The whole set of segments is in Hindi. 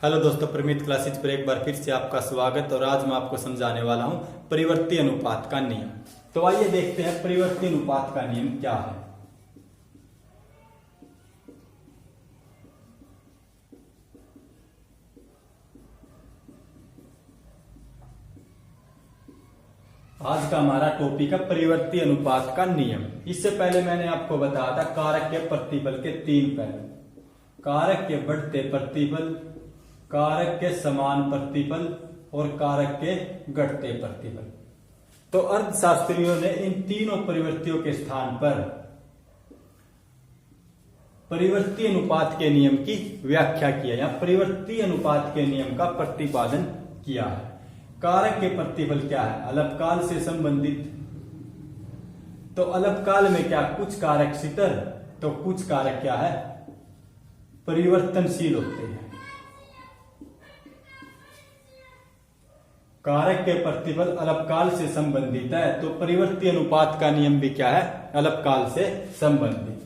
हेलो दोस्तों, प्रमित क्लासेज पर एक बार फिर से आपका स्वागत। और आज मैं आपको समझाने वाला हूं परिवर्ती अनुपात का नियम। तो आइए देखते हैं परिवर्ती अनुपात का नियम क्या है। आज का हमारा टॉपिक है परिवर्ती अनुपात का नियम। इससे पहले मैंने आपको बताया था कारक के प्रतिफल के तीन पहलू: कारक के बढ़ते प्रतिफल, कारक के समान प्रतिफल और कारक के घटते प्रतिफल। तो अर्थशास्त्रियों ने इन तीनों परिवर्तियों के स्थान पर परिवर्ती अनुपात के नियम की व्याख्या किया या परिवर्ती अनुपात के नियम का प्रतिपादन किया है। कारक के प्रतिफल क्या है? अलपकाल से संबंधित। तो अलपकाल में क्या कुछ कारक स्थिर तो कुछ कारक क्या है? परिवर्तनशील होते हैं। कारक के प्रतिफल अलपकाल से संबंधित है तो परिवर्ती अनुपात का नियम भी क्या है? अलपकाल से संबंधित।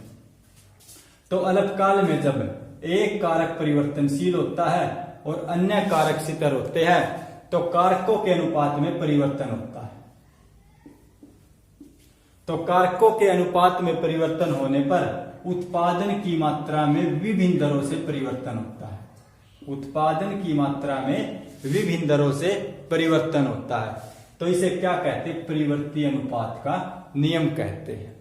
तो अलपकाल में जब एक कारक परिवर्तनशील होता है और अन्य कारक स्थिर होते हैं तो कारकों के अनुपात में परिवर्तन होता है। तो कारकों के अनुपात में परिवर्तन होने पर उत्पादन की मात्रा में विभिन्न दरों से परिवर्तन होता है। उत्पादन की मात्रा में विभिन्न दरों से परिवर्तन होता है। तो इसे क्या कहते हैं? परिवर्ती अनुपात का नियम कहते हैं।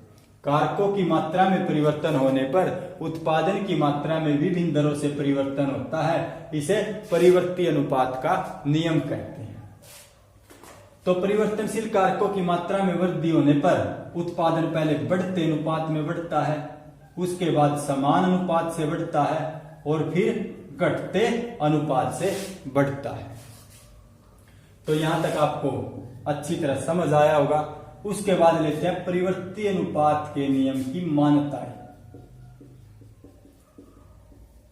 कारकों की मात्रा में परिवर्तन होने पर उत्पादन की मात्रा में विभिन्न दरों से परिवर्तन होता है। इसे परिवर्ती अनुपात का नियम कहते हैं। तो परिवर्तनशील कारकों की मात्रा में वृद्धि होने पर उत्पादन पहले बढ़ते अनुपात में बढ़ता है, उसके बाद समान अनुपात से बढ़ता है और फिर घटते अनुपात से बढ़ता है। तो यहां तक आपको अच्छी तरह समझ आया होगा। उसके बाद लेते हैं परिवर्ती अनुपात के नियम की मान्यताएं।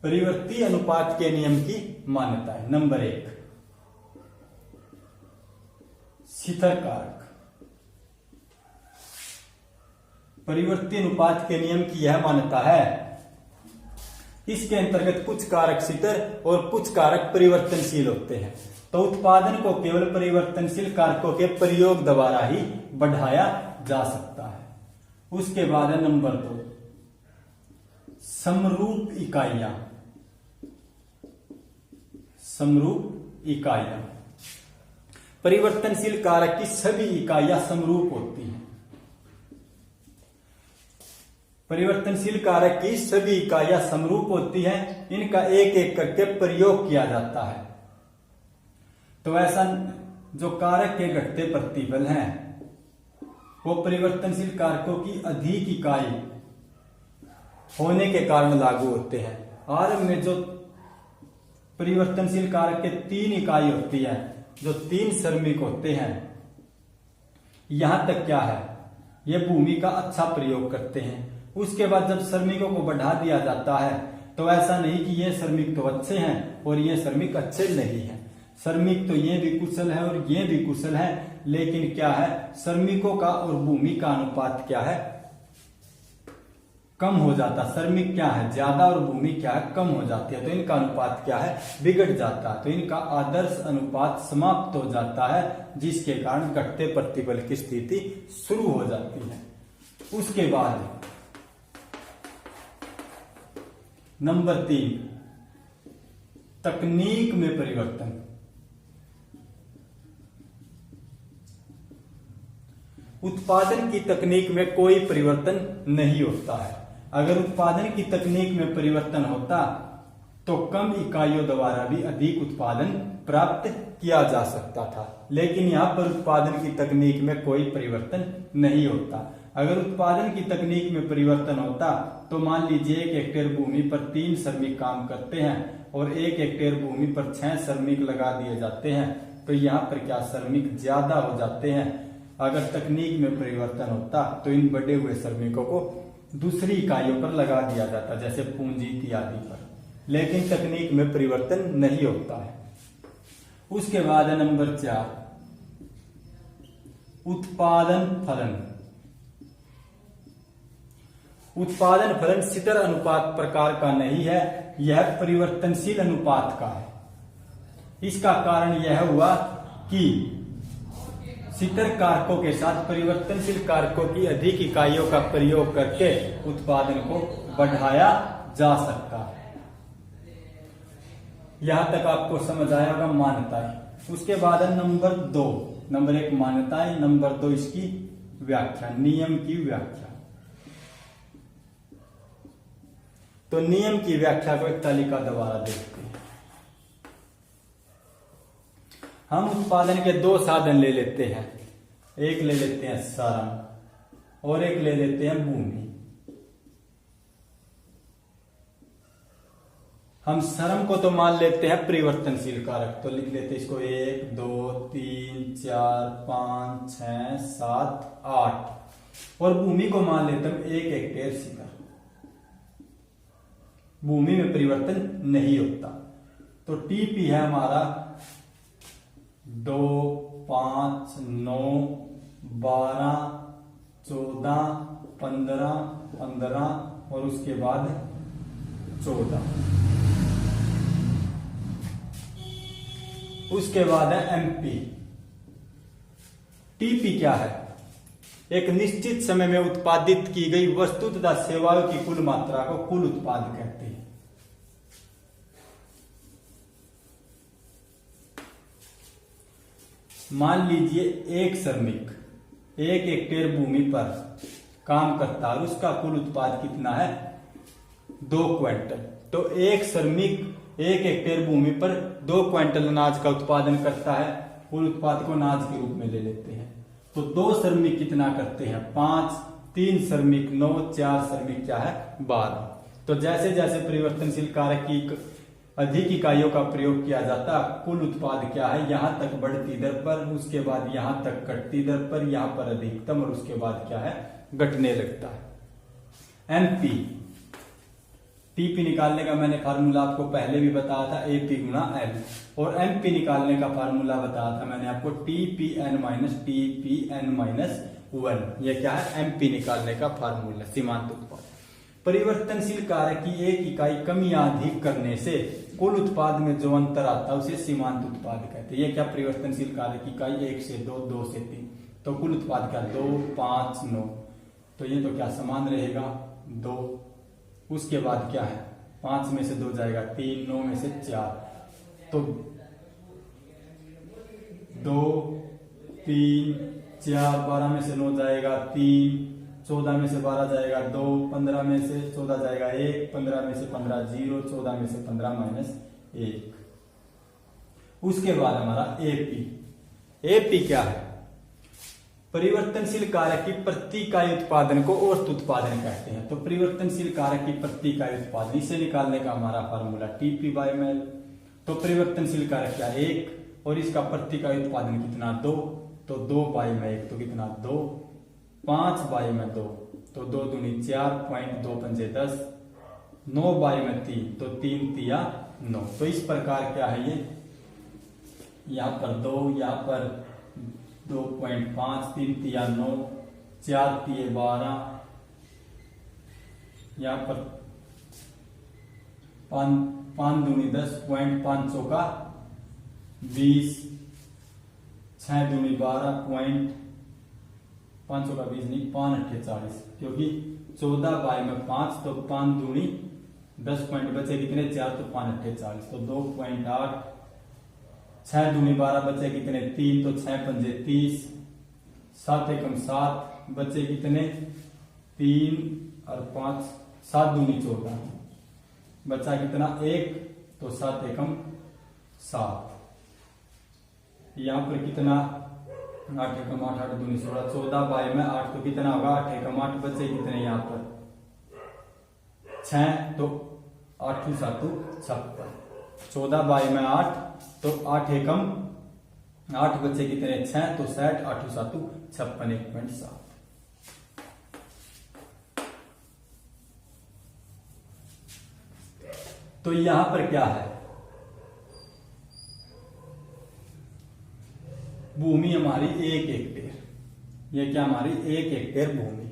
परिवर्ती अनुपात के नियम की मान्यताएं। नंबर 1, स्थिर कारक। परिवर्ती अनुपात के नियम की यह मान्यता है, इसके अंतर्गत कुछ कारक स्थिर और कुछ कारक परिवर्तनशील होते हैं। तो उत्पादन को केवल परिवर्तनशील कारकों के प्रयोग द्वारा ही बढ़ाया जा सकता है। उसके बाद है नंबर 2, समरूप इकाइयां। समरूप इकाइयां। परिवर्तनशील कारक की सभी इकाइयां समरूप होती हैं। परिवर्तनशील कारक की सभी इकाइयां समरूप होती हैं। इनका एक एक करके प्रयोग किया जाता है। तो ऐसा जो कारक के घटते प्रतिफल हैं वो परिवर्तनशील कारकों की अधिक इकाई होने के कारण लागू होते हैं। आरंभ में जो परिवर्तनशील कारक के 3 इकाई होती है, जो 3 श्रमिक होते हैं, यहां तक क्या है, ये भूमि का अच्छा प्रयोग करते हैं। उसके बाद जब श्रमिकों को बढ़ा दिया जाता है तो ऐसा नहीं कि ये श्रमिक तो अच्छे हैं और ये श्रमिक अच्छे नहीं हैं। श्रमिक तो ये भी कुशल है और ये भी कुशल है, लेकिन क्या है, श्रमिकों का और भूमि का अनुपात क्या है? कम हो जाता। श्रमिक क्या है? ज्यादा और भूमि क्या है? कम हो जाती है। तो इनका अनुपात क्या है? बिगड़ जाता है। तो इनका आदर्श अनुपात समाप्त हो जाता है, जिसके कारण घटते प्रतिफल की स्थिति शुरू हो जाती है। उसके बाद नंबर 3, तकनीक में परिवर्तन। उत्पादन की तकनीक में कोई परिवर्तन नहीं होता है। अगर उत्पादन की तकनीक में परिवर्तन होता तो कम इकाइयों द्वारा भी अधिक उत्पादन प्राप्त किया जा सकता था, लेकिन यहां पर उत्पादन की तकनीक में कोई परिवर्तन नहीं होता। अगर उत्पादन की तकनीक में परिवर्तन होता तो मान लीजिए 1 हेक्टेयर भूमि पर 3 श्रमिक काम करते हैं और 1 हेक्टेयर भूमि पर 6 श्रमिक लगा दिए जाते हैं, तो यहाँ पर क्या श्रमिक ज्यादा हो जाते हैं। अगर तकनीक में परिवर्तन होता तो इन बढ़े हुए श्रमिकों को दूसरी इकाइयों पर लगा दिया जाता, जैसे पूंजी इत्यादि पर, लेकिन तकनीक में परिवर्तन नहीं होता है। उसके बाद है नंबर 4, उत्पादन फलन। उत्पादन फलन स्थिर अनुपात प्रकार का नहीं है, यह परिवर्तनशील अनुपात का है। इसका कारण यह हुआ कि शितर कारकों के साथ परिवर्तनशील कारकों की अधिक इकाइयों का प्रयोग करके उत्पादन को बढ़ाया जा सकता है। यहां तक आपको समझ आया होगा मान्यताएं। उसके बाद है नंबर 2। नंबर 1 मान्यताएं, नंबर 2 इसकी व्याख्या, नियम की व्याख्या। तो नियम की व्याख्या को एक तालिका द्वारा देखते हैं। हम उत्पादन के 2 साधन ले लेते हैं। एक ले लेते हैं श्रम और एक ले लेते हैं भूमि। हम श्रम को तो मान लेते हैं परिवर्तनशील कारक, तो लिख लेते हैं इसको 1 2 3 4 5 6 7 8। और भूमि को मान लेते हैं 1 हेक्टेयर शिखर। भूमि में परिवर्तन नहीं होता। तो टीपी है हमारा 2 5 9 12 14 15 15 और उसके बाद 14। उसके बाद है एमपी। टीपी क्या है? एक निश्चित समय में उत्पादित की गई वस्तु तथा सेवाओं की कुल मात्रा को कुल उत्पाद कहते हैं। मान लीजिए एक श्रमिक 1 हेक्टेयर भूमि पर काम करता है और उसका कुल उत्पाद कितना है? 2 क्विंटल। तो एक श्रमिक 1 हेक्टेयर भूमि पर 2 क्विंटल अनाज का उत्पादन करता है। कुल उत्पाद को अनाज के रूप में ले लेते हैं। तो 2 श्रमिक कितना करते हैं? 5, 3 श्रमिक 9, 4 श्रमिक क्या है? 12। तो जैसे जैसे परिवर्तनशील कारक की अधिक इकाइयों का प्रयोग किया जाता, कुल उत्पाद क्या है? यहां तक बढ़ती दर पर, उसके बाद यहां तक घटती दर पर, यहां पर अधिकतम और उसके बाद क्या है? घटने लगता है। एमपी टीपी निकालने का मैंने फार्मूला आपको पहले भी बताया था, एपी गुणा एल। और एमपी निकालने का फार्मूला बताया था मैंने आपको, टीपीएन माइनस टीपीएन माइनस 1। यह क्या है? एमपी निकालने का फार्मूला, सीमांत उत्पाद। परिवर्तनशील कारक की एक इकाई कम या अधिक करने से कुल उत्पाद में जो अंतर आता है उसे सीमांत उत्पाद कहते हैं। ये क्या? परिवर्तनशील कारक की इकाई 1 से 2, 2 से 3। तो कुल उत्पाद क्या? 2 5 9। तो ये तो क्या समान रहेगा? 2। उसके बाद क्या है? 5 में से 2 जाएगा 3, 9 में से 4। तो 2 3 4, 12 में से 9 जाएगा 3, 14 में से 12 जाएगा 2, 15 में से 14 जाएगा 1, 15 में से 15 0, 14 में से 15 माइनस 1। उसके बाद हमारा एपी। एपी क्या है? परिवर्तनशील कारक की प्रति इकाई उत्पादन को औसत उत्पादन कहते हैं। तो परिवर्तनशील कारक की प्रति इकाई उत्पादन, इसे निकालने का हमारा फार्मूला टीपी बाय एमएल। तो परिवर्तनशील कारक क्या? 1 और इसका प्रति इकाई उत्पादन कितना? 2। तो 2 बाई में 1 तो कितना? 2। 5 बाई में 2 तो 2 दूनी 4, पॉइंट 2 पंजे 10। 9 बाई में 3 तो 3 तिया 9। तो इस प्रकार क्या है ये? यहां पर 2, यहां पर 2.5, 3 तिया 9, 4 तिये 12, यहां पर 5 दूनी 10, पॉइंट 500 का 20, 6 दूनी 12, पॉइंट 500 का 20 नहीं, 5 8 40, क्योंकि 14 बाई में 5 तो 5 दूनी 10 पॉइंट बचे कितने? 4 तो 5 8 40 तो 2.8। 6 दूनी 12 बचे कितने? 3 तो 6 पंजे 30, 7 एकम 7 बचे कितने? 3 और 5, 7 दूनी 14 बचा कितना? 1 तो 7 एकम 7। यहां पर कितना? 8 एकम 8, 8 दूनी 16, 14 बाई में 8 तो कितना होगा? 8 एकम 8 बचे कितने? यहां पर 6 तो 8 7 56। 14 बाई में 8 तो 8 एकम 8 बचे कितने? 6 तो 60, 8 7 56, 1.7। तो यहां पर क्या है? भूमि हमारी 1 हेक्टेयर। यह क्या? हमारी 1 हेक्टेयर भूमि।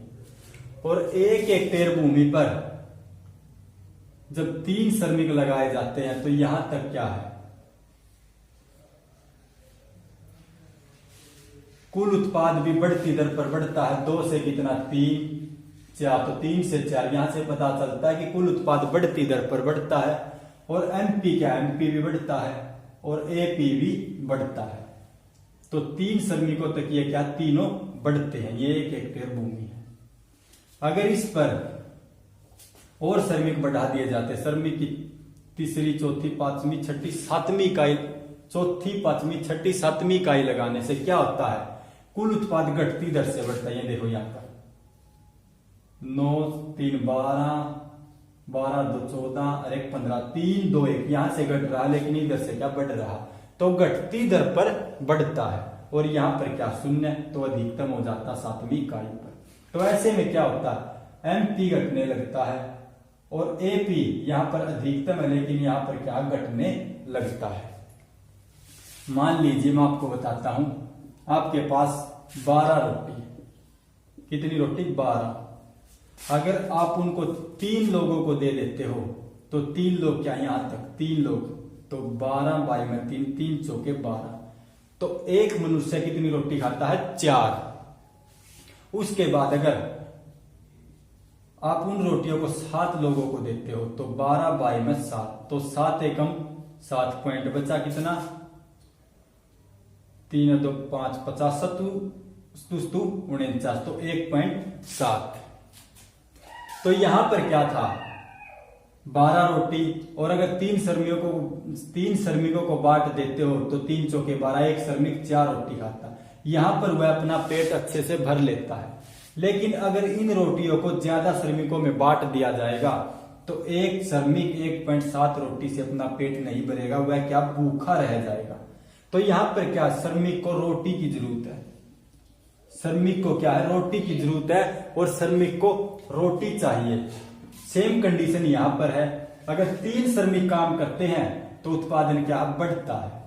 और 1 हेक्टेयर भूमि पर जब 3 श्रमिक लगाए जाते हैं तो यहां तक क्या है? कुल उत्पाद भी बढ़ती दर पर बढ़ता है। 2 से कितना 3 4, तो 3 से 4, यहां से पता चलता है कि कुल उत्पाद बढ़ती दर पर बढ़ता है। और एमपी क्या, एमपी भी बढ़ता है और एपी भी बढ़ता है। तो 3 श्रमिकों तक ये क्या, तीनों बढ़ते हैं। ये 1 हेक्टेयर भूमि है। अगर इस पर और श्रमिक बढ़ा दिए जाते, श्रमिक की तीसरी, चौथी, पांचवी, छठी, सातवीं इकाई, चौथी, पांचवी, छठी, सातवीं इकाई लगाने से क्या होता है, कुल उत्पाद घटती दर से बढ़ता है। ये देखो यहां पर 9 3 12, 12 2 14 और 1 15, 3 2 1, यहां से घट रहा लेकिन इधर से क्या बढ़ रहा, तो घटती दर पर बढ़ता है। और यहां पर क्या, शून्य, तो अधिकतम हो जाता 7वीं इकाई पर। तो ऐसे में क्या होता है, एमपी घटने लगता है और एपी यहां पर अधिकतम है लेकिन यहां पर क्या, घटने लगता है। मान लीजिए मैं आपको बताता हूं, आपके पास 12 रोटी, कितनी रोटी, 12। अगर आप उनको 3 लोगों को दे देते हो तो 3 लोग क्या, यहां तक 3 लोग, तो 12 बाई में 3, 3 चौके 12, तो एक मनुष्य कितनी रोटी खाता है, 4। उसके बाद अगर आप उन रोटियों को 7 लोगों को देते हो तो 12 बाई में 7, तो 7 एकम 7 पॉइंट बचा कितना, 3 2 5 50 7 49, तो 1.7। तो यहां पर क्या था, 12 रोटी, और अगर 3 श्रमिकों को बांट देते हो तो 3 चौके 12, एक श्रमिक 4 रोटी खाता, यहां पर वह अपना पेट अच्छे से भर लेता है। लेकिन अगर इन रोटियों को ज्यादा श्रमिकों में बांट दिया जाएगा तो एक श्रमिक 1.7 रोटी से अपना पेट नहीं भरेगा, वह क्या, भूखा रह जाएगा। तो यहां पर क्या, श्रमिक को रोटी की जरूरत है, श्रमिक को क्या है, रोटी की जरूरत है और श्रमिक को रोटी चाहिए। सेम कंडीशन यहां पर है, अगर 3 श्रमिक काम करते हैं तो उत्पादन क्या, बढ़ता है।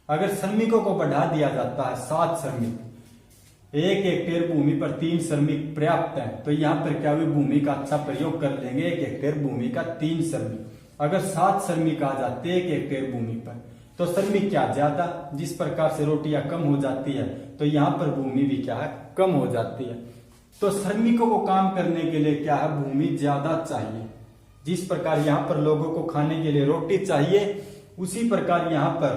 अगर श्रमिकों को बढ़ा दिया जाता है 7 श्रमिक, 1 हेक्टेयर भूमि पर 3 श्रमिक पर्याप्त है, तो यहां पर क्या, भी भूमि का अच्छा प्रयोग कर लेंगे, 1 हेक्टेयर भूमि का 3 श्रमिक। अगर 7 श्रमिक आ जाते 1 हेक्टेयर भूमि पर तो श्रमिक क्या, ज्यादा, जिस प्रकार से रोटियां कम हो जाती है तो यहां पर भूमि भी क्या है, कम हो जाती है। तो श्रमिकों को काम करने के लिए क्या है, भूमि ज्यादा चाहिए। जिस प्रकार यहां पर लोगों को खाने के लिए रोटी चाहिए, उसी प्रकार यहां पर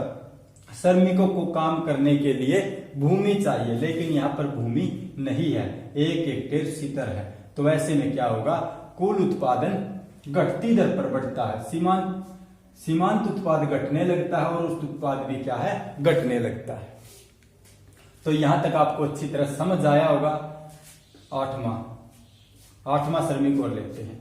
श्रमिकों को काम करने के लिए भूमि चाहिए, लेकिन यहां पर भूमि नहीं है, 1 हेक्टेयर सीतर है। तो ऐसे में क्या होगा, कुल उत्पादन घटती दर पर बढ़ता है, सीमांत उत्पाद घटने लगता है और उस उत्पाद भी क्या है, घटने लगता है। तो यहां तक आपको अच्छी तरह समझ आया होगा। 8वां श्रमिक और लेते हैं।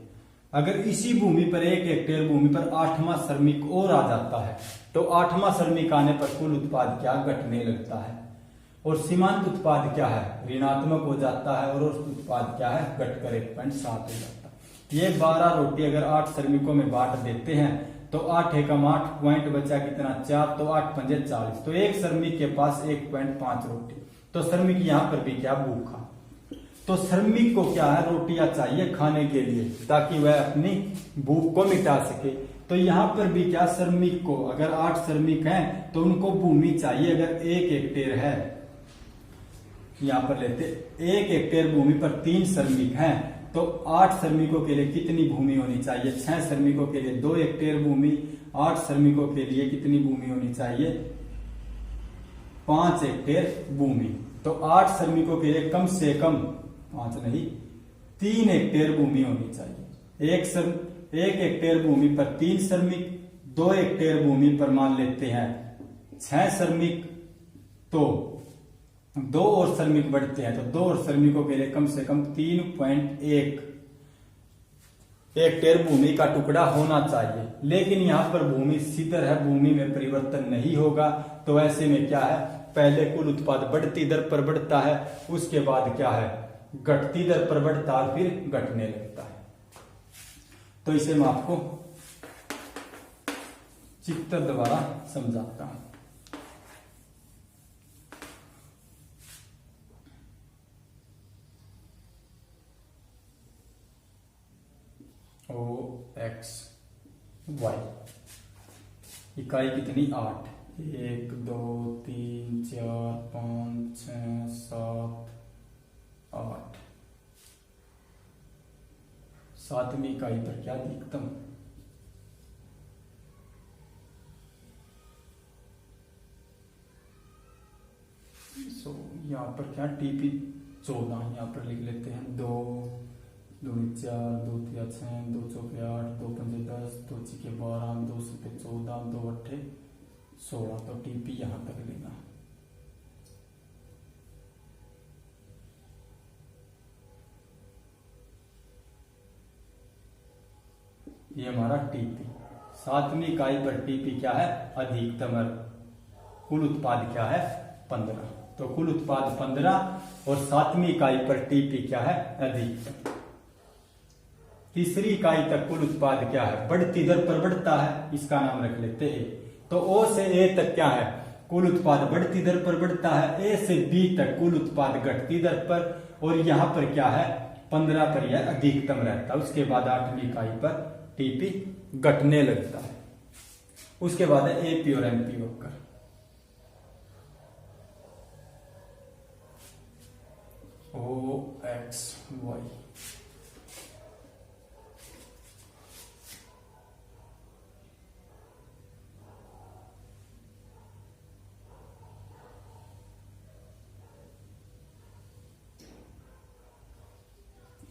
अगर इसी भूमि पर 1 हेक्टेयर भूमि पर 8वां श्रमिक और आ जाता है तो 8वां श्रमिक आने पर कुल उत्पाद क्या, घटने लगता है और सीमांत उत्पाद क्या है, ऋणात्मक हो जाता है और उस उत्पाद क्या है, घटकर 1.7 हो जाता है। ये 12 रोटी अगर 8 श्रमिकों में बांट देते हैं तो 8 एकम 8 पॉइंट बचा कितना, 4, तो 8 पंजे 40, तो एक श्रमिक के पास 1.5 रोटी, तो श्रमिक यहां पर भी क्या, भूखा। तो श्रमिक को क्या है, रोटियां चाहिए खाने के लिए ताकि वह अपनी भूख को मिटा सके। तो यहां पर भी क्या, श्रमिक को, अगर 8 श्रमिक हैं तो उनको भूमि चाहिए। अगर 1 हेक्टेयर है, यहां पर लेते 1 हेक्टेयर भूमि पर 3 श्रमिक हैं तो 8 श्रमिकों के लिए कितनी भूमि होनी चाहिए, 6 श्रमिकों के लिए 2 हेक्टेयर भूमि, 8 श्रमिकों के लिए कितनी भूमि होनी चाहिए, 5 हेक्टेयर भूमि। तो 8 श्रमिकों के लिए कम से कम 5 नहीं 3 हेक्टेयर भूमि होनी चाहिए। 1 हेक्टेयर भूमि पर 3 श्रमिक, 2 हेक्टेयर भूमि पर मान लेते हैं 6 श्रमिक, तो 2 और श्रमिक बढ़ते हैं, तो 2 और श्रमिकों के लिए कम से कम 3.1 हेक्टेयर भूमि का टुकड़ा होना चाहिए। लेकिन यहां पर भूमि सीधर है, भूमि में परिवर्तन नहीं होगा। तो ऐसे में क्या है, पहले कुल उत्पाद बढ़ती दर पर बढ़ता है, उसके बाद क्या है, घटती दर पर बढ़ता है, फिर घटने लगता है। तो इसे मैं आपको चित्र द्वारा समझाता हूं। O X Y, इकाई कितनी, 8, 1 2 3 4 5 6 7 8 सातवीं इकाई पर क्या अधिकतम? यहाँ पर क्या टीपी 14 यहाँ पर लिख लेते हैं। 2 2 4 2 3 6 2 4 8 2 5 10 2 6 12 2 7 14 2 8 16 तो टीपी यहाँ तक लेना। ये हमारा टीपी। सातवीं इकाई पर टीपी क्या है? अधिकतम। कुल उत्पाद क्या है? 15। तो कुल उत्पाद 15 और सातवीं इकाई पर टीपी क्या है? अधिकतम। तीसरी इकाई तक कुल उत्पाद क्या है? बढ़ती दर पर बढ़ता है, इसका नाम रख लेते ए। तो ओ से ए तक क्या है? कुल उत्पाद बढ़ती दर पर बढ़ता है। ए से बी तक कुल उत्पाद घटती दर पर, और यहां पर क्या है? 15 पर यह अधिकतम रहता है। उसके बाद आठवीं इकाई पर टीपी घटने लगता है। उसके बाद है एपी और एमपी वक्र। ओ एक्स वाई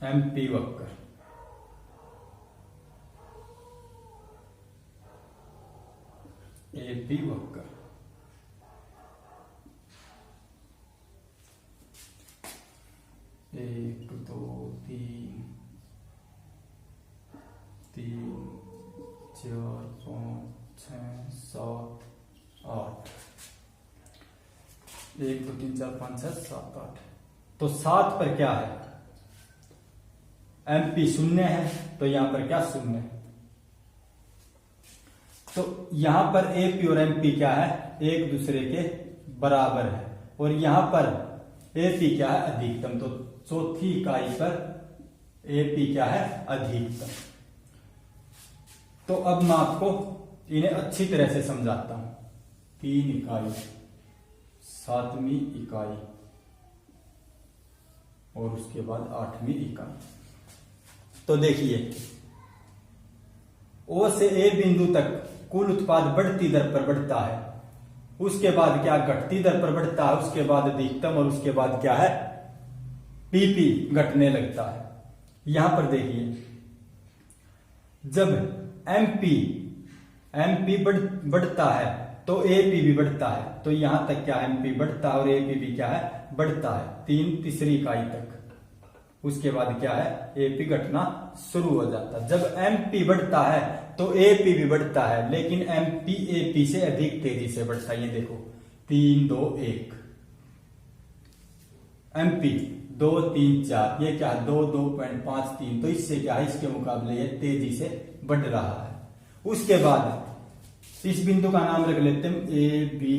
एमपी वक्र। एपी वक्र। एक दो तीन 4 5 6 7 8 1 2 3 4 5 6 7 8। तो 7 पर क्या है? एमपी 0 है, तो यहां पर क्या? 0। तो यहां पर एपी और एमपी क्या है? एक दूसरे के बराबर है, और यहां पर एपी क्या है? अधिकतम। तो चौथी इकाई पर एपी क्या है? अधिकतम। तो अब मैं आपको इन्हें अच्छी तरह से समझाता हूं। 3 इकाई, सातवीं इकाई और उसके बाद आठवीं इकाई। तो देखिए, ओ से ए बिंदु तक कुल उत्पाद बढ़ती दर पर बढ़ता है। उसके बाद क्या? घटती दर पर बढ़ता है। उसके बाद अधिकतम, और उसके बाद क्या है? टीपी घटने लगता है। यहां पर देखिए, जब एमपी बढ़ता है तो एपी भी बढ़ता है। तो यहां तक क्या? एमपी बढ़ता है और एपी भी क्या है? बढ़ता है। तीसरी इकाई तक। उसके बाद क्या है? एपी घटना शुरू हो जाता है। जब एमपी बढ़ता है तो एपी भी बढ़ता है, लेकिन एमपी एपी से अधिक तेजी से बढ़ता है। ये देखो, 3 2 1। एमपी 2 3 4, ये क्या है? 2 2.53। तो इससे क्या है? इसके मुकाबले ये तेजी से बढ़ रहा है। उसके बाद इस बिंदु का नाम रख लेते हैं ए बी,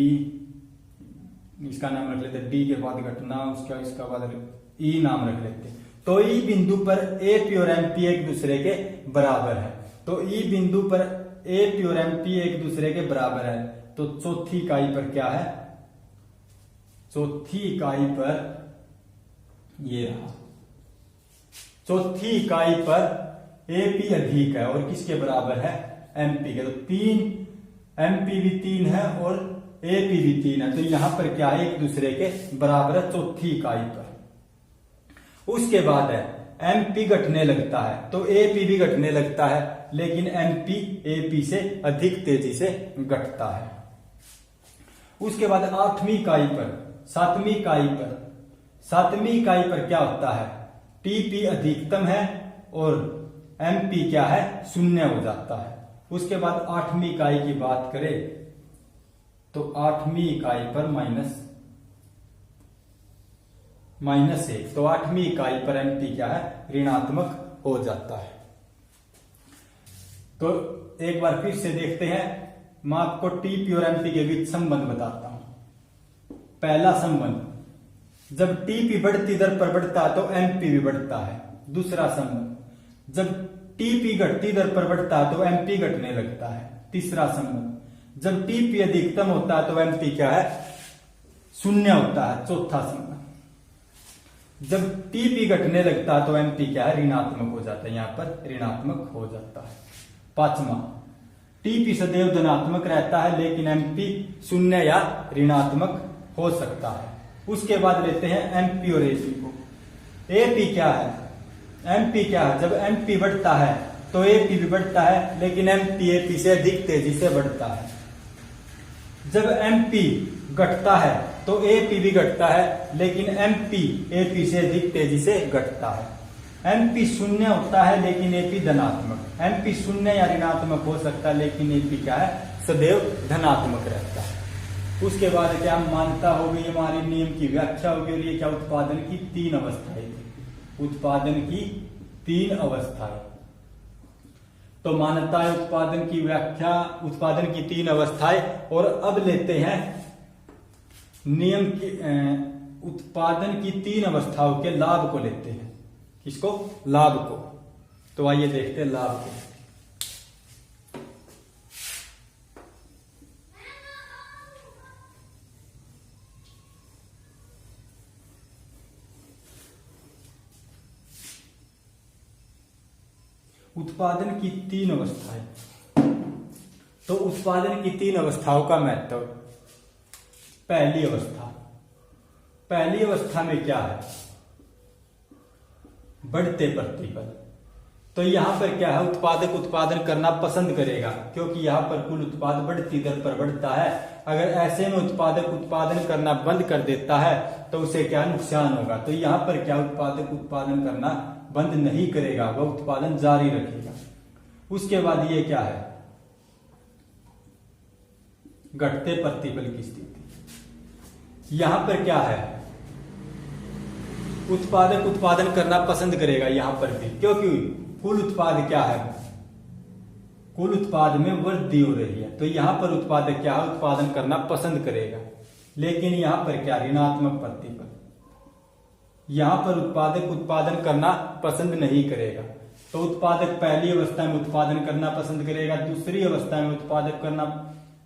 इसका नाम रख लेते हैं डी के बाद घटना, इसका बाद ई नाम रख लेते हैं। तो ई बिंदु पर एपी और एमपी एक दूसरे के बराबर है। तो ई बिंदु पर एपी और एमपी एक दूसरे के बराबर है। तो चौथी इकाई पर क्या है? चौथी इकाई पर ये रहा। चौथी इकाई पर एपी अधिक है और किसके बराबर है? एमपी के। तो 3 एमपी भी 3 है और एपी भी 3 है। तो यहां पर क्या है? एक दूसरे के बराबर है चौथी इकाई पर। उसके बाद है एमपी घटने लगता है, तो एपी भी घटने लगता है, लेकिन एमपी एपी से अधिक तेजी से घटता है। उसके बाद आठवीं इकाई पर, सातवीं इकाई पर क्या होता है? टीपी अधिकतम है और एमपी क्या है? 0 हो जाता है। उसके बाद आठवीं इकाई की बात करें तो आठवीं इकाई पर माइनस 1। तो आठवीं इकाई पर एमपी क्या है? ऋणात्मक हो जाता है। तो एक बार फिर से देखते हैं। मैं आपको टीपी और एमपी के बीच संबंध बताता हूं। पहला संबंध, जब टीपी बढ़ती दर पर बढ़ता है तो एमपी भी बढ़ता है। दूसरा संबंध, जब टीपी घटती दर पर बढ़ता है तो एमपी घटने लगता है। तीसरा संबंध, जब टीपी अधिकतम होता है तो एमपी क्या है, शून्य होता है। चौथा संबंध, जब टीपी घटने लगता है तो एमपी क्या है, ऋणात्मक हो जाता है, यहां पर ऋणात्मक हो जाता है। पांचवा, टीपी सदैव धनात्मक रहता है लेकिन एमपी शून्य या ऋणात्मक हो सकता है। उसके बाद लेते हैं एमपी और एपी को। एपी क्या है, एमपी क्या है, जब एमपी बढ़ता है तो एपी भी बढ़ता है लेकिन एमपी एपी से अधिक तेजी से बढ़ता है। जब एमपी घटता है तो एपी भी घटता है लेकिन एमपी एपी से अधिक तेजी से घटता है। एमपी शून्य होता है लेकिन एपी धनात्मक, एमपी शून्य या ऋणात्मक हो सकता है लेकिन एपी क्या है, सदैव धनात्मक रहता है। उसके बाद क्या मान्यता होगी, हमारी नियम की व्याख्या होगी, और ये क्या उत्पादन की तीन अवस्थाएं थी, उत्पादन की तीन अवस्थाएं। तो मान्यता है उत्पादन की व्याख्या, उत्पादन की तीन अवस्थाएं। और अब लेते हैं नियम की उत्पादन की तीन अवस्थाओं के लाभ को लेते हैं। किसको, लाभ को। तो आइए देखते हैं लाभ को। उत्पादन की तीन अवस्थाएं। तो उत्पादन की तीन अवस्थाओं का महत्व। पहली अवस्था, पहली अवस्था में क्या है, बढ़ते प्रतिबल। तो यहां पर क्या है, उत्पादक उत्पादन करना पसंद करेगा क्योंकि यहां पर कुल उत्पाद बढ़ती दर पर बढ़ता है। अगर ऐसे में उत्पादक उत्पादन करना बंद कर देता है तो उसे क्या नुकसान होगा। तो यहां पर क्या, उत्पादक उत्पादन करना बंद नहीं करेगा, वह उत्पादन जारी रखेगा। उसके बाद ये क्या है, घटते प्रतिबल की स्थिति। यहां पर क्या है, उत्पादक उत्पादन करना पसंद करेगा यहां पर भी, क्योंकि कुल उत्पाद क्या है, कुल उत्पाद में वृद्धि हो रही है। तो यहां पर उत्पादक क्या है, उत्पादन करना पसंद करेगा। लेकिन यहां पर क्या, ऋणात्मक प्रतिबल, यहां पर उत्पादक उत्पादन करना पसंद नहीं करेगा। तो उत्पादक पहली अवस्था में उत्पादन करना पसंद करेगा, दूसरी अवस्था में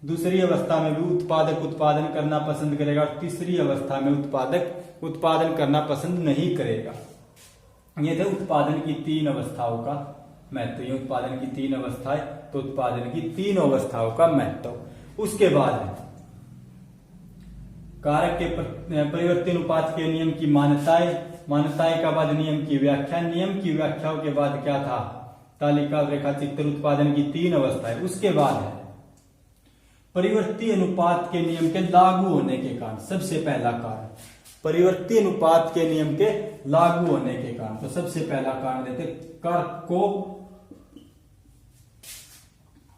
दूसरी अवस्था में भी उत्पादक उत्पादन करना पसंद करेगा, और तीसरी अवस्था में उत्पादक उत्पादन करना पसंद नहीं करेगा। ये थे उत्पादन की तीन अवस्थाओं का महत्व। ये उत्पादन की तीन अवस्थाएं, तो उत्पादन की तीन अवस्थाओं का महत्व। उसके बाद कारक के परिवर्ती अनुपात के नियम की मान्यताएं, मान्यताएं का बाद नियम की व्याख्या, नियम की व्याख्याओं के बाद क्या था, तालिका रेखा चित्र, उत्पादन की तीन अवस्थाएं। उसके बाद है परिवर्ती अनुपात के नियम के लागू होने के कारण। सबसे पहला कारण परिवर्ती अनुपात के नियम के लागू होने के कारण। तो सबसे पहला कारण देते कारकों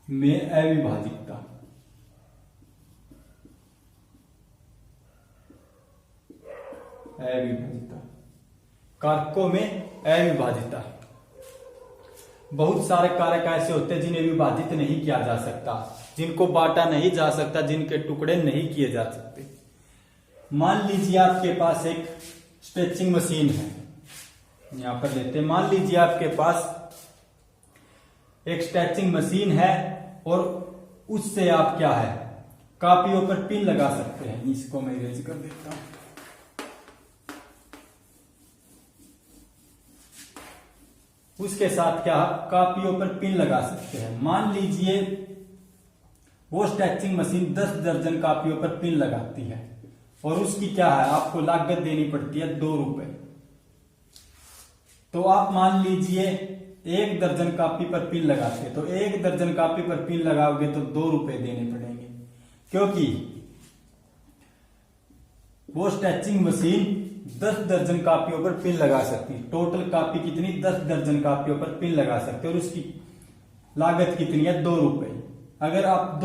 में अविभाजितता। अविभाजितता, कारकों में अविभाजितता। बहुत सारे कारक ऐसे होते हैं जिन्हें विभाजित नहीं किया जा सकता, जिनको बांटा नहीं जा सकता, जिनके टुकड़े नहीं किए जा सकते। मान लीजिए आपके पास एक स्ट्रेचिंग मशीन है, यहां पर लेते हैं। मान लीजिए आपके पास एक स्ट्रेचिंग मशीन है और उससे आप क्या है, कापियों पर पिन लगा सकते हैं। इसको मैं इरेज कर देता हूं। उसके साथ क्या, कापियों पर पिन लगा सकते हैं। मान लीजिए वो स्ट्रेचिंग मशीन 10 दर्जन कापियों पर पिन लगाती है और उसकी क्या है, आपको लागत देनी पड़ती है 2 रुपए। तो आप मान लीजिए 1 दर्जन कापी पर पिन लगाते हैं, तो 1 दर्जन कापी पर पिन लगाओगे तो 2 रुपए देने पड़ेंगे, क्योंकि वो स्ट्रेचिंग मशीन 10 दर्जन कापियों पर पिन लगा सकती है। टोटल कापी कितनी, 10 दर्जन कापियों पर पिन लगा सकते हैं और उसकी लागत कितनी है, 2 रुपए। अगर आप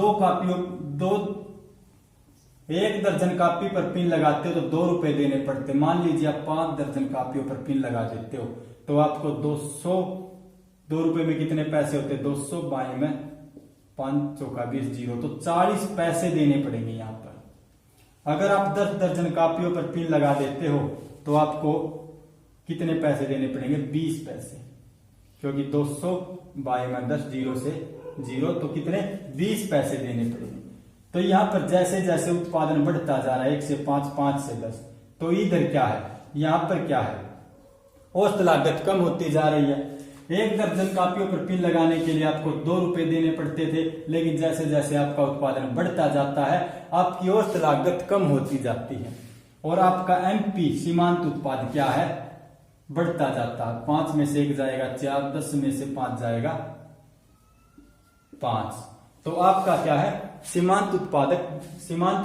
1 दर्जन कापी पर पिन लगाते हो तो 2 रुपए देने पड़ते। मान लीजिए आप 5 दर्जन कापियों पर पिन लगा देते हो तो आपको 2 रुपए में कितने पैसे होते हैं, 200 बाई में 5 चौका 20 जीरो, तो 40 पैसे देने पड़ेंगे यहां पर। अगर आप 10 दर्जन कापियों पर पिन लगा देते हो तो आपको कितने पैसे देने पड़ेंगे, 20 पैसे, क्योंकि 200 बाई में 10 जीरो से जीरो, तो कितने 20 पैसे देने पड़ेंगे। तो यहाँ पर जैसे जैसे उत्पादन बढ़ता जा रहा है 1 से 5, 5 से 10, तो इधर क्या है, यहाँ पर क्या है, औसत लागत कम होती जा रही है। 1 दर्जन कापियों पर पिन लगाने के लिए आपको 2 रुपए देने पड़ते थे, लेकिन जैसे जैसे आपका उत्पादन बढ़ता जाता है आपकी औसत लागत कम होती जाती है और आपका एमपी सीमांत उत्पाद क्या है, बढ़ता जाता है। 5 में से 1 जाएगा 4, 10 में से 5 जाएगा 5, तो आपका क्या है, सीमांत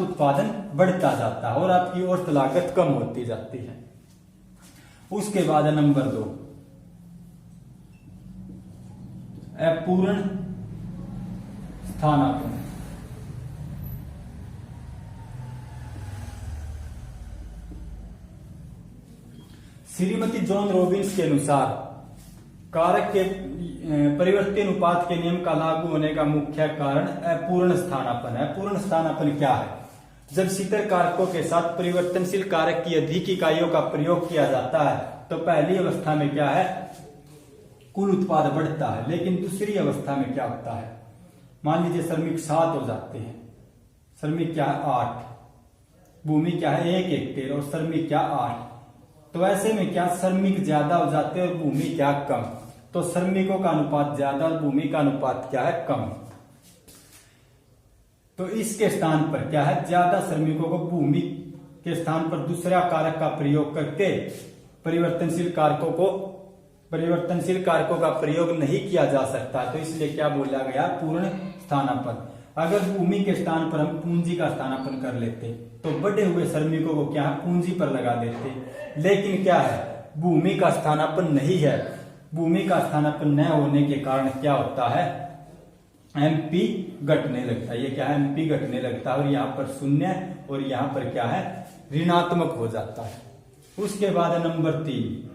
उत्पादन बढ़ता जाता है और आपकी औसत लागत कम होती जाती है। उसके बाद है नंबर 2, अपूर्ण स्थानापन्न। श्रीमती जॉन रॉबिन्स के अनुसार कारक के परिवर्ती अनुपात के नियम का लागू होने का मुख्य कारण अपूर्ण स्थानापन्न है। अपूर्ण स्थानापन्न क्या है, जब शितर कारकों के साथ परिवर्तनशील कारक की अधिक इकाइयों का प्रयोग किया जाता है तो पहली अवस्था में क्या है, कुल उत्पाद बढ़ता है, लेकिन दूसरी अवस्था में क्या होता है, मान लीजिए श्रमिक 7 हो जाते हैं, श्रमिक क्या है 8, भूमि क्या है 1 हेक्टेयर और श्रमिक क्या 8, तो ऐसे में क्या श्रमिक ज्यादा हो जाते हैं और भूमि क्या कम, तो श्रमिकों का अनुपात ज्यादा और भूमि का अनुपात क्या है कम। तो इसके स्थान पर क्या है, ज्यादा श्रमिकों को भूमि के स्थान पर दूसरा कारक का प्रयोग करके परिवर्तनशील कारकों का प्रयोग नहीं किया जा सकता, तो इसलिए क्या बोला गया, पूर्ण स्थानापन्न। अगर भूमि के स्थान पर हम पूंजी का स्थानापन्न कर लेते तो बढ़े हुए श्रमिकों को क्या पूंजी पर लगा देते, लेकिन क्या है, भूमि का स्थानापन्न नहीं है। भूमि का स्थानापन्न न होने के कारण क्या होता है, एमपी घटने लगता है। ये क्या है, एमपी घटने लगता है और यहाँ पर 0 और यहाँ पर क्या है, ऋणात्मक हो जाता है। उसके बाद नंबर 3,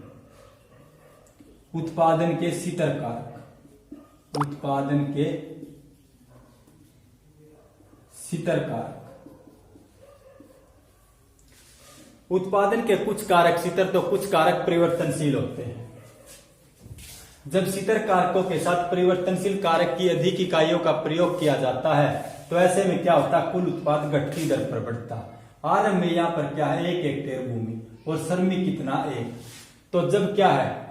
उत्पादन के शितर कारक। उत्पादन के शितर कारक, उत्पादन के कुछ कारक शितर तो कुछ कारक परिवर्तनशील होते हैं। जब शितर कारकों के साथ परिवर्तनशील कारक की अधिक इकाइयों का प्रयोग किया जाता है तो ऐसे में क्या होता है, कुल उत्पाद घटती दर पर बढ़ता। आरंभ में यहाँ पर क्या है, 1 हेक्टेयर भूमि और श्रमिक कितना 1, तो जब क्या है,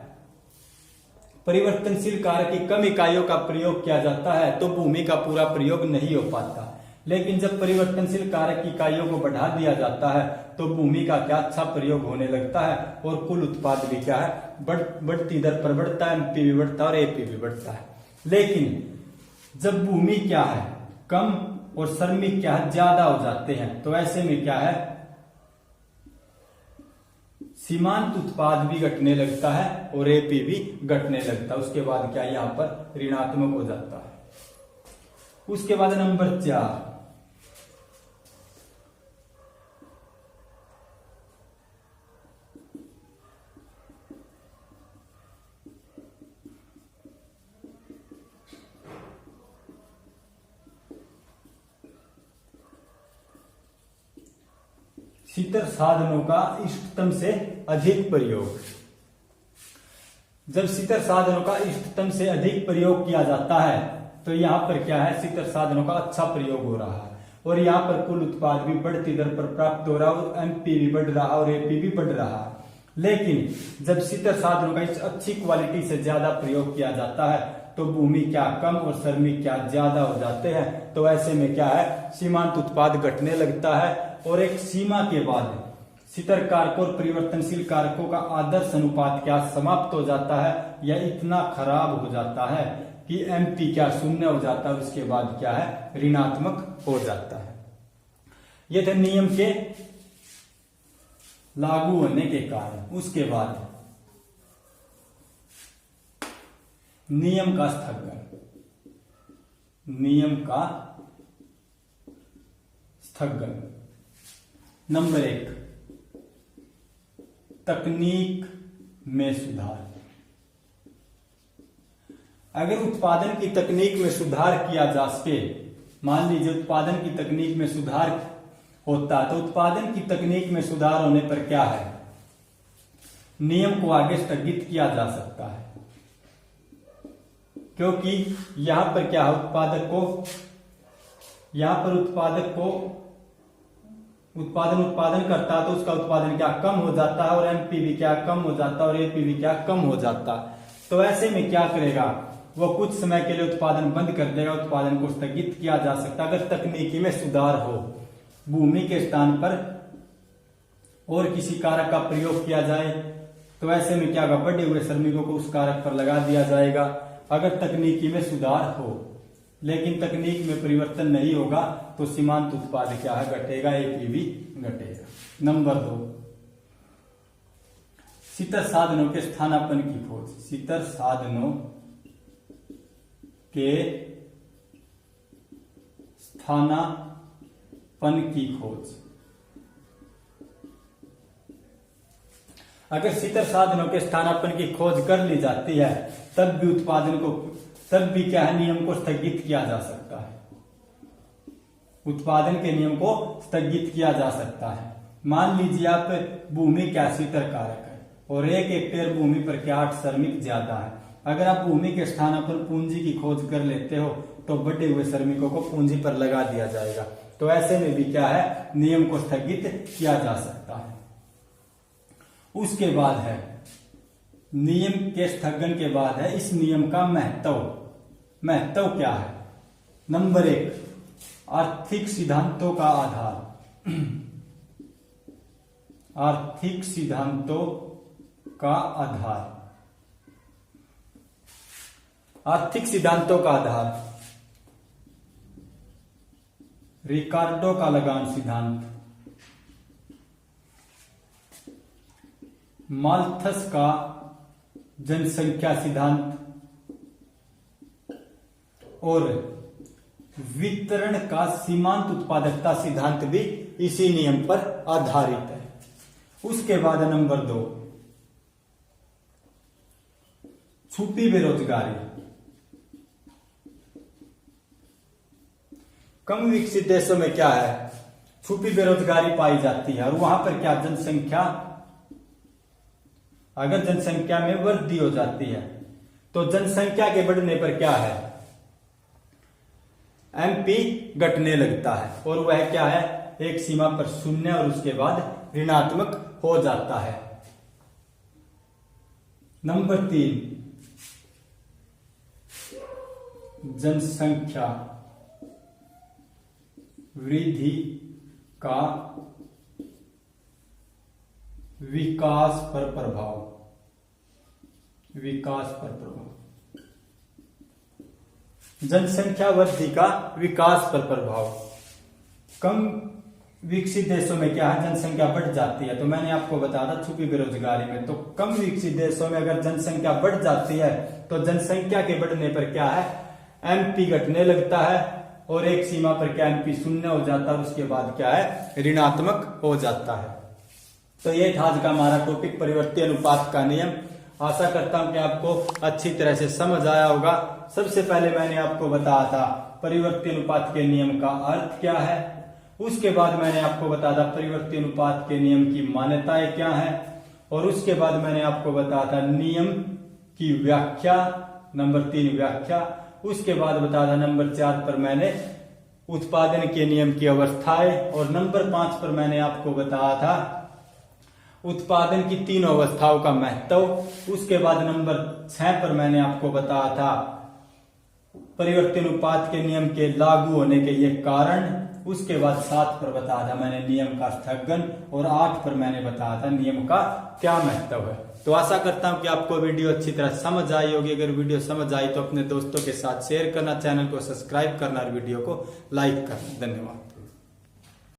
परिवर्तनशील कारक की कम इकाइयों का प्रयोग किया जाता है तो भूमि का पूरा प्रयोग नहीं हो पाता, लेकिन जब परिवर्तनशील कारक की इकाइयों को बढ़ा दिया जाता है तो भूमि का क्या अच्छा प्रयोग होने लगता है और कुल उत्पाद भी क्या है, बढ़ती दर पर बढ़ता है, एमपी भी बढ़ता है और एपी भी बढ़ता है। लेकिन जब भूमि क्या है कम और श्रमिक क्या है ज्यादा हो जाते हैं तो ऐसे में क्या है, सीमांत उत्पाद भी घटने लगता है और एपी भी घटने लगता है। उसके बाद क्या, यहाँ पर ऋणात्मक हो जाता है। उसके बाद नंबर 4, शितर साधनों का इष्टतम से अधिक प्रयोग। जब शितर साधनों का इष्टतम से अधिक प्रयोग किया जाता है तो यहाँ पर क्या है, शितर साधनों का अच्छा प्रयोग हो रहा है और यहाँ पर कुल उत्पाद भी बढ़ती दर पर प्राप्त हो रहा है और एमपी भी बढ़ रहा है और एपी भी बढ़ रहा है। लेकिन जब शितर साधनों का अच्छी क्वालिटी से ज्यादा प्रयोग किया जाता है तो भूमि क्या कम और श्रमिक क्या ज्यादा हो जाते हैं, तो ऐसे में क्या है, सीमांत उत्पाद घटने लगता है और एक सीमा के बाद शितर कारकों और परिवर्तनशील कारकों का आदर्श अनुपात क्या समाप्त हो जाता है या इतना खराब हो जाता है कि एमपी क्या 0 हो जाता है, उसके बाद क्या है, ऋणात्मक हो जाता है। ये थे नियम के लागू होने के कारण। उसके बाद नियम का स्थगन। नियम का स्थगन। नंबर 1, तकनीक में सुधार। अगर उत्पादन की तकनीक में सुधार किया जा सके, मान लीजिए उत्पादन की तकनीक में सुधार होता है तो उत्पादन की तकनीक में सुधार होने पर क्या है, नियम को आगे स्थगित किया जा सकता है, क्योंकि यहां पर क्या है, उत्पादक को यहाँ पर उत्पादक को उत्पादन करता है तो उसका उत्पादन क्या कम हो जाता है, और एमपीवी क्या कम हो जाता है, और एपीवी क्या कम हो जाता है। तो ऐसे में क्या करेगा, वो कुछ समय के लिए उत्पादन बंद कर देगा, उत्पादन को स्थगित किया जा सकता है अगर तकनीकी में सुधार हो। भूमि के स्थान पर और किसी कारक का प्रयोग किया जाए तो ऐसे में क्या होगा, बढ़े हुए श्रमिकों को उस कारक पर लगा दिया जाएगा अगर तकनीकी में सुधार हो। लेकिन तकनीक में परिवर्तन नहीं होगा तो सीमांत उत्पाद क्या है, घटेगा, एपीवी घटेगा। नंबर 2, शीतल साधनों के स्थानापन्न की खोज। शीतल साधनों के स्थानापन्न की खोज। अगर शीतल साधनों के स्थानापन्न की खोज कर ली जाती है तब भी क्या है, नियम को स्थगित किया जा सकता है, उत्पादन के नियम को स्थगित किया जा सकता है। मान लीजिए आप भूमि क्या शीतल कारक है और 1 हेक्टेयर भूमि पर क्या 8 श्रमिक ज्यादा है। अगर आप भूमि के स्थानापन्न पूंजी की खोज कर लेते हो तो बढ़े हुए श्रमिकों को पूंजी पर लगा दिया जाएगा। तो ऐसे में भी क्या है, नियम को स्थगित किया जा सकता है। उसके बाद है नियम के स्थगन के बाद है इस नियम का महत्व क्या है। नंबर 1, आर्थिक सिद्धांतों का आधार। आर्थिक सिद्धांतों का आधार। आर्थिक सिद्धांतों का आधार रिकार्डो का लगान सिद्धांत, माल्थस का जनसंख्या सिद्धांत और वितरण का सीमांत उत्पादकता सिद्धांत भी इसी नियम पर आधारित है। उसके बाद नंबर 2, छुपी बेरोजगारी। कम विकसित देशों में क्या है, छुपी बेरोजगारी पाई जाती है और वहां पर क्या अगर जनसंख्या में वृद्धि हो जाती है तो जनसंख्या के बढ़ने पर क्या है, एमपी घटने लगता है और वह क्या है, एक सीमा पर 0 और उसके बाद ऋणात्मक हो जाता है। नंबर 3, जनसंख्या वृद्धि का विकास पर प्रभाव। जनसंख्या वृद्धि का विकास पर प्रभाव। कम विकसित देशों में क्या है, जनसंख्या बढ़ जाती है। तो मैंने आपको बताया था छुपी बेरोजगारी में, तो कम विकसित देशों में अगर जनसंख्या बढ़ जाती है तो जनसंख्या के बढ़ने पर क्या है, एमपी घटने लगता है और एक सीमा पर क्या एमपी 0 हो जाता है और उसके बाद क्या है, ऋणात्मक हो जाता है। तो ये था आज का हमारा टॉपिक, परिवर्ती अनुपात का नियम। आशा करता हूं कि आपको अच्छी तरह से समझ आया होगा। सबसे पहले मैंने आपको बताया था परिवर्ती अनुपात के नियम का अर्थ क्या है, उसके बाद मैंने आपको बताया था परिवर्ती अनुपात के नियम की मान्यताएं क्या है, और उसके बाद मैंने आपको बताया था नियम की व्याख्या, नंबर 3 व्याख्या। उसके बाद बताया था नंबर 4 पर मैंने उत्पादन के नियम की अवस्थाएं, और नंबर 5 पर मैंने आपको बताया था उत्पादन की 3 अवस्थाओं का महत्व। उसके बाद नंबर 6 पर मैंने आपको बताया था परिवर्ती अनुपात के नियम के लागू होने के ये कारण। उसके बाद 7 पर बताया था मैंने नियम का स्थगन, और 8 पर मैंने बताया था नियम का क्या महत्व है। तो आशा करता हूं कि आपको वीडियो अच्छी तरह समझ आई होगी। अगर वीडियो समझ आई तो अपने दोस्तों के साथ शेयर करना, चैनल को सब्सक्राइब करना और वीडियो को लाइक करना। धन्यवाद।